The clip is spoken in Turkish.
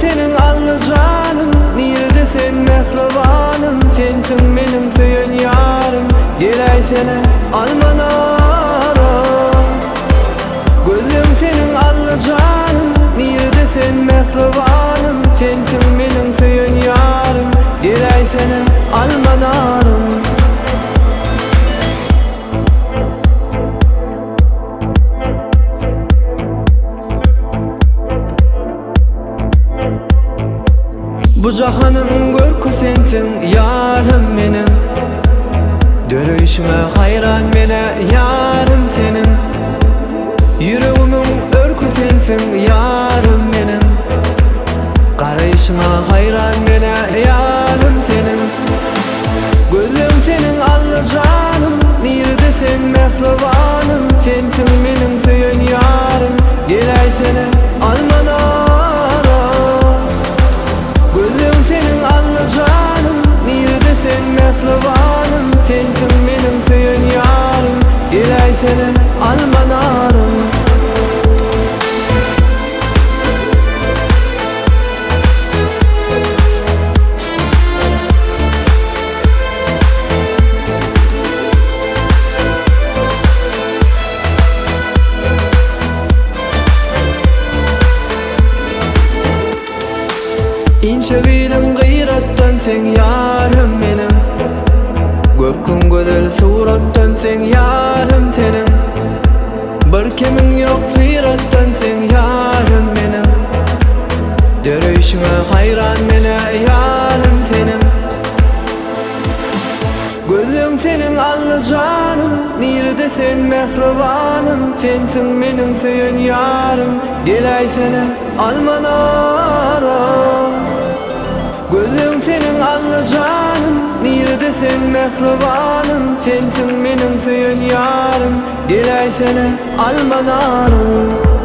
senin allı canım, nirde sen mehribanım. Sensin menin söyün yarım, gelay sene almanarım. Gözüm senin allı canım, nirde sen mehribanım. Sensin menin söyün yarım, gelay sene almanarım. Bu cahanın görkü sensin yarım menin. Dörüşüme hayran mene yarım senin. Yüreğimin örkü sensin yarım menin. Karayışıma hayran mene yarım senin. Gözüm senin allı canım, nirde sen mehribanım. Sensin menin söyün yarım, gelay sene almanarım. Gözüm senin allı canım, nirde sen mehribanım. Sensin menin söyün yarım, gelay sene almanarım. İnce bilin gıyrattan sen yarım menin. Görkün güzel surattan sen yarım senin. Bir kimin yok zirattan sen yarım menin. Dörüşüme hayran mene yarım senin. Gözüm senin allı canım, nirde sen mehribanım. Sensin menin söyün yarım, gelay sene almanarım. Gözüm senin allı canım, nirde sen mehribanım. Sensin menin söyün yarım, gelay sene almanarım.